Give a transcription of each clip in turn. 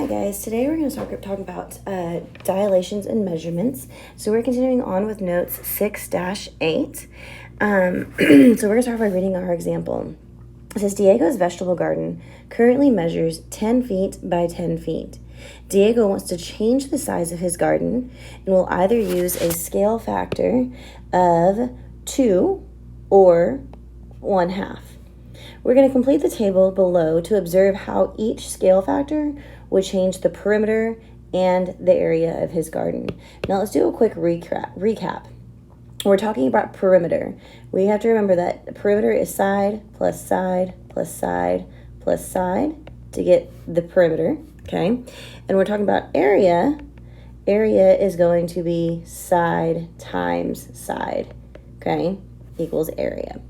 Hi guys, today we're going to start talking about dilations and measurements. So we're continuing on with notes 6-8. So we're going to start by reading our example. It says Diego's vegetable garden currently measures 10 feet by 10 feet. Diego wants to change the size of his garden and will either use a scale factor of 2 or 1/2. We're going to complete the table below to observe how each scale factor would change the perimeter and the area of his garden. Now let's do a quick recap. We're talking about perimeter. We have to remember that the perimeter is side plus side plus side plus side to get the perimeter, okay? And we're talking about area. Area is going to be side times side, okay? Equals area.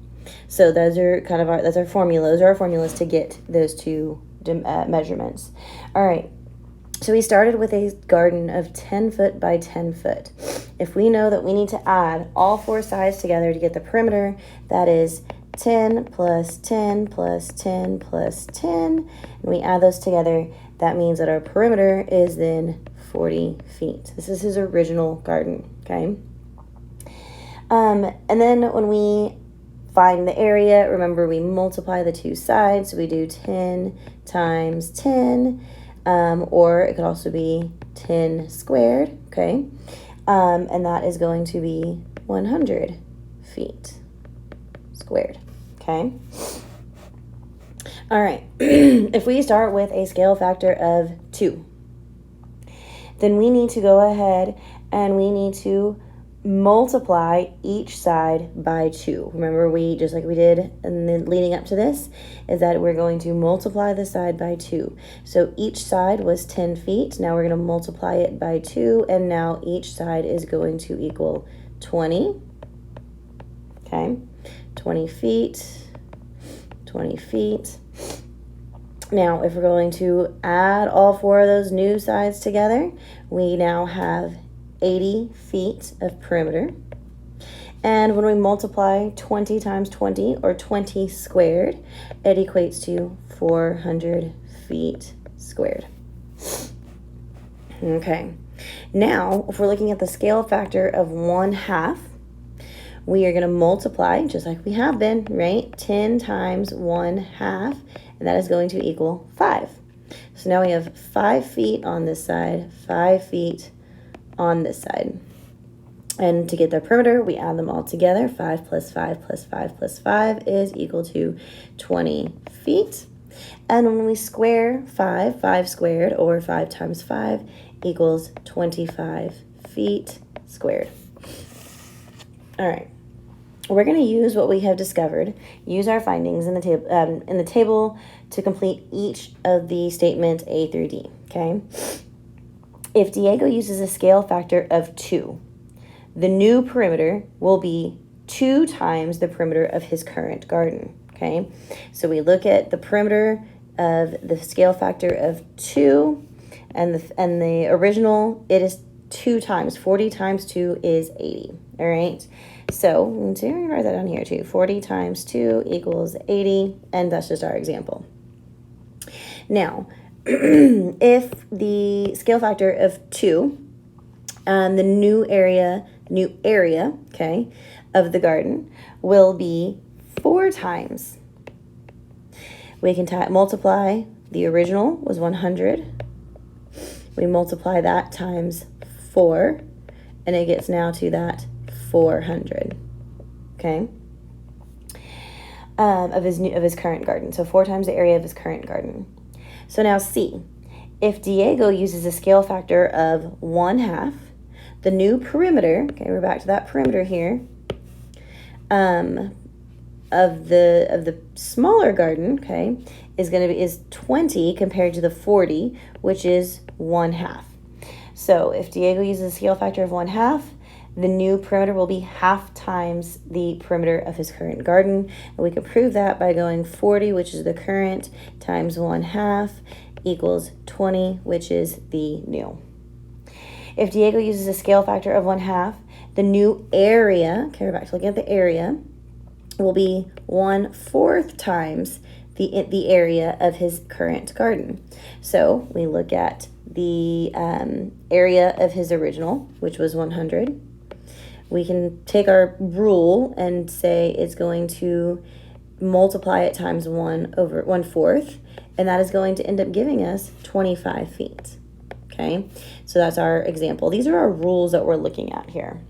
So those are kind of that's our formula. Those are our formulas to get those two measurements. All right. So we started with a garden of 10 foot by 10 foot. If we know that we need to add all four sides together to get the perimeter, that is 10 plus 10 plus 10 plus 10, and we add those together, that means that our perimeter is then 40 feet. This is his original garden, okay? And then when we find the area, remember we multiply the two sides, so we do 10 times 10, or it could also be 10 squared, okay? And that is going to be 100 feet squared, okay? All right, if we start with a scale factor of 2, then we need to go ahead and we need to multiply each side by 2. Remember, we just like we did and then leading up to this is that we're going to multiply the side by 2. So each side was 10 feet. Now we're going to multiply it by 2, and now each side is going to equal 20. Okay, 20 feet, 20 feet. Now, if we're going to add all four of those new sides together, we now have 80 feet of perimeter. And when we multiply 20 times 20, or 20 squared, it equates to 400 feet squared. Okay, now if we're looking at the scale factor of 1/2, we are going to multiply just like we have been, right? 10 times 1/2, and that is going to equal 5. So now we have 5 feet on this side, 5 feet on this side. And to get the perimeter, we add them all together. 5 plus 5 plus 5 plus 5 is equal to 20 feet. And when we square 5, 5 squared, or 5 times 5 equals 25 feet squared. All right. We're going to use what we have discovered, use our findings in the table to complete each of the statements A through D, okay? If Diego uses a scale factor of 2, the new perimeter will be 2 times the perimeter of his current garden, okay? So we look at the perimeter of the scale factor of 2, and the original, it is 2 times. 40 times 2 is 80, all right? So let's see, I'm going to write that down here too. 40 times 2 equals 80, and that's just our example. Now, if the scale factor of 2, the new area, okay, of the garden will be 4 times. We can multiply, the original was 100. We multiply that times 4, and it gets now to that 400, okay, of his current garden. So 4 times the area of his current garden. So now C, if Diego uses a scale factor of 1/2, the new perimeter, okay, we're back to that perimeter here, of the smaller garden, okay, is 20 compared to the 40, which is 1/2. So if Diego uses a scale factor of 1/2, the new perimeter will be 1/2 times the perimeter of his current garden. And we can prove that by going 40, which is the current, times 1/2 equals 20, which is the new. If Diego uses a scale factor of 1/2, the new area, okay, we're back to looking at the area, will be 1/4 times the area of his current garden. So we look at the area of his original, which was 100. We can take our rule and say it's going to multiply it times 1/4, and that is going to end up giving us 25 feet. Okay, so that's our example. These are our rules that we're looking at here.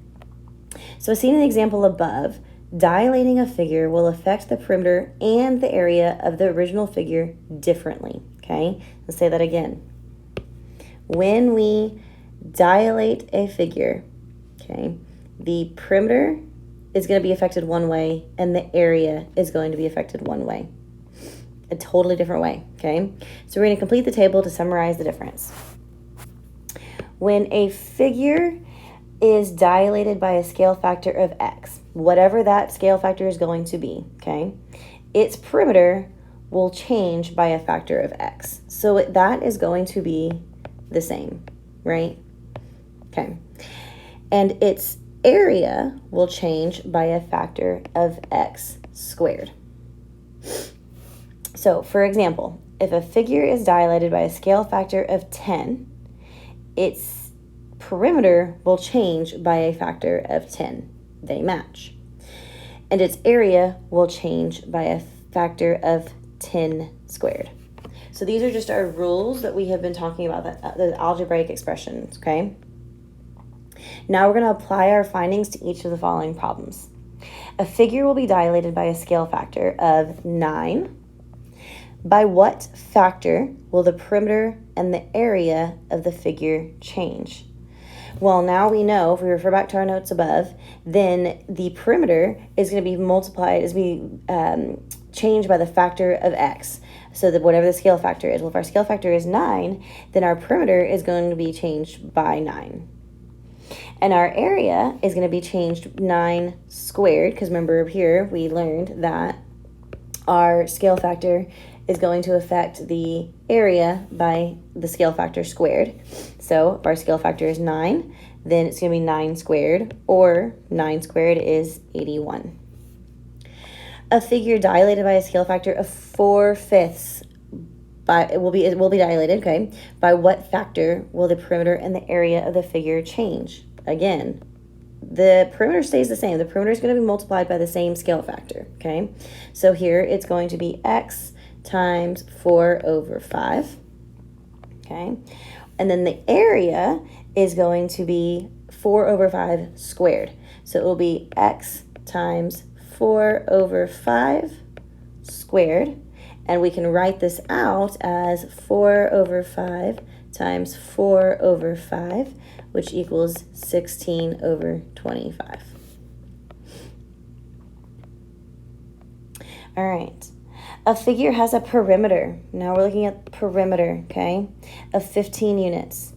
So as seen in the example above, dilating a figure will affect the perimeter and the area of the original figure differently. Okay, let's say that again. When we dilate a figure, okay, the perimeter is going to be affected one way and the area is going to be affected one way. A totally different way, okay? So we're going to complete the table to summarize the difference. When a figure is dilated by a scale factor of x, whatever that scale factor is going to be, okay, its perimeter will change by a factor of x. So that is going to be the same, right? Okay. And its area will change by a factor of x squared. So, for example, if a figure is dilated by a scale factor of 10, its perimeter will change by a factor of 10. They match. And its area will change by a factor of 10 squared. So these are just our rules that we have been talking about, the algebraic expressions, okay? Now we're going to apply our findings to each of the following problems. A figure will be dilated by a scale factor of 9. By what factor will the perimeter and the area of the figure change? Well, now we know, if we refer back to our notes above, then the perimeter is going to be multiplied, changed by the factor of x. So that whatever the scale factor is. Well, if our scale factor is 9, then our perimeter is going to be changed by 9. And our area is going to be changed 9 squared, because remember here we learned that our scale factor is going to affect the area by the scale factor squared. So if our scale factor is 9, then it's going to be 9 squared, or 9 squared is 81. A figure dilated by a scale factor of 4/5 it will be dilated, okay? By what factor will the perimeter and the area of the figure change? Again, the perimeter stays the same. The perimeter is going to be multiplied by the same scale factor, okay? So here it's going to be x times 4/5, okay? And then the area is going to be 4/5 squared. So it will be x times 4/5 squared. And we can write this out as 4/5 times 4/5, which equals 16/25. All right. A figure has a perimeter. Now we're looking at perimeter, okay, of 15 units.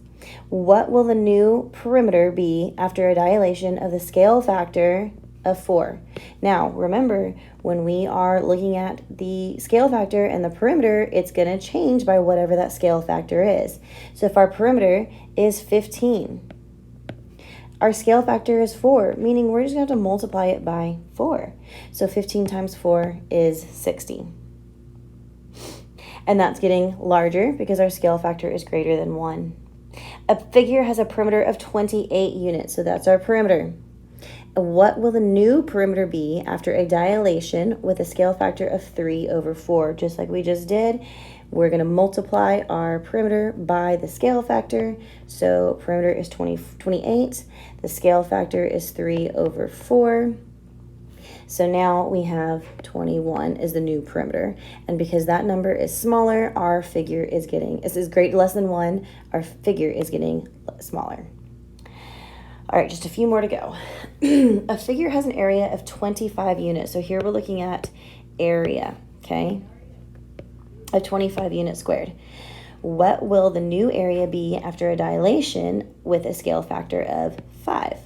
What will the new perimeter be after a dilation of the scale factor of 4? Now, remember, when we are looking at the scale factor and the perimeter, it's going to change by whatever that scale factor is. So if our perimeter is 15, our scale factor is 4, meaning we're just going to have to multiply it by 4. So 15 times 4 is 60. And that's getting larger because our scale factor is greater than 1. A figure has a perimeter of 28 units, so that's our perimeter. What will the new perimeter be after a dilation with a scale factor of 3/4? Just like we just did, we're going to multiply our perimeter by the scale factor. So perimeter is 28. The scale factor is 3/4. So now we have 21 is the new perimeter. And because that number is smaller, our figure is getting, this is less than 1, our figure is getting smaller. All right, just a few more to go. A figure has an area of 25 units. So here we're looking at area, okay, of 25 units squared. What will the new area be after a dilation with a scale factor of 5?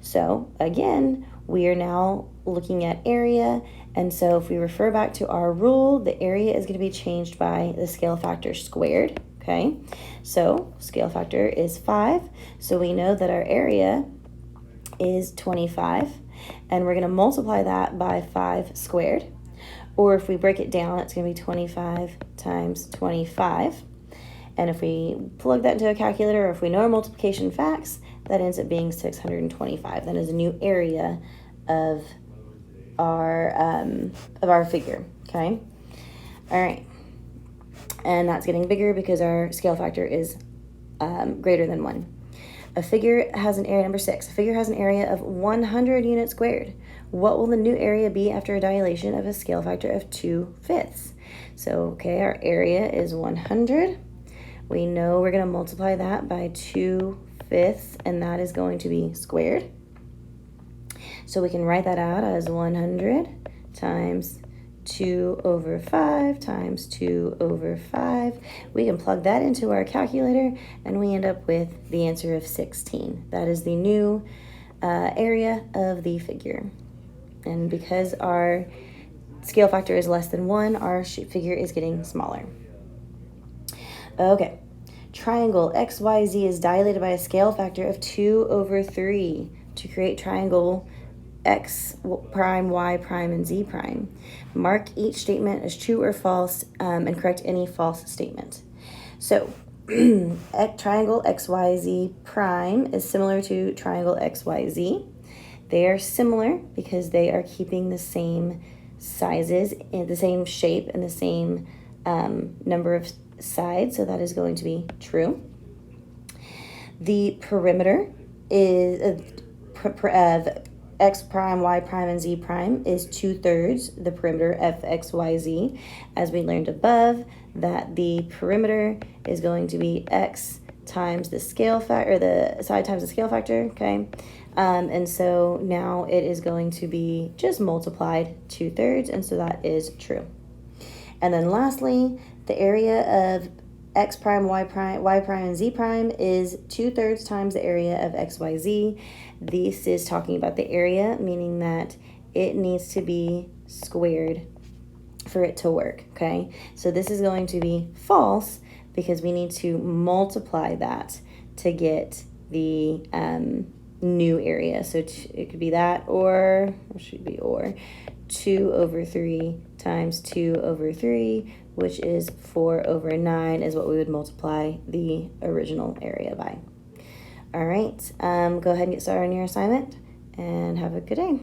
So again, we are now looking at area. And so if we refer back to our rule, the area is going to be changed by the scale factor squared. Okay, so scale factor is 5. So we know that our area is 25. And we're going to multiply that by 5 squared. Or if we break it down, it's going to be 25 times 25. And if we plug that into a calculator, or if we know our multiplication facts, that ends up being 625. That is a new area of our figure, okay? All right. And that's getting bigger because our scale factor is greater than 1. A figure has an area, number 6, a figure has an area of 100 units squared. What will the new area be after a dilation of a scale factor of 2/5? So, okay, our area is 100. We know we're going to multiply that by 2/5, and that is going to be squared. So we can write that out as 100 times 2/5 times 2/5. We can plug that into our calculator, and we end up with the answer of 16. That is the new area of the figure. And because our scale factor is less than 1, our figure is getting smaller. Okay, triangle XYZ is dilated by a scale factor of 2/3 to create triangle X prime, Y prime, and Z prime. Mark each statement as true or false and correct any false statement. So triangle XYZ prime is similar to triangle XYZ. They are similar because they are keeping the same sizes, the same shape, and the same number of sides, so that is going to be true. The perimeter is of X prime, Y prime, and Z prime is 2/3 the perimeter of XYZ. As we learned above, that the perimeter is going to be X times the scale factor, or the side times the scale factor, okay? And so now it is going to be just multiplied 2/3, and so that is true. And then lastly, the area of X prime, Y prime, and Z prime is 2/3 times the area of XYZ. This is talking about the area, meaning that it needs to be squared for it to work, okay? So this is going to be false because we need to multiply that to get the new area. So it could be that, or it should be 2/3 times 2/3, which is 4/9 is what we would multiply the original area by. All right, go ahead and get started on your assignment and have a good day.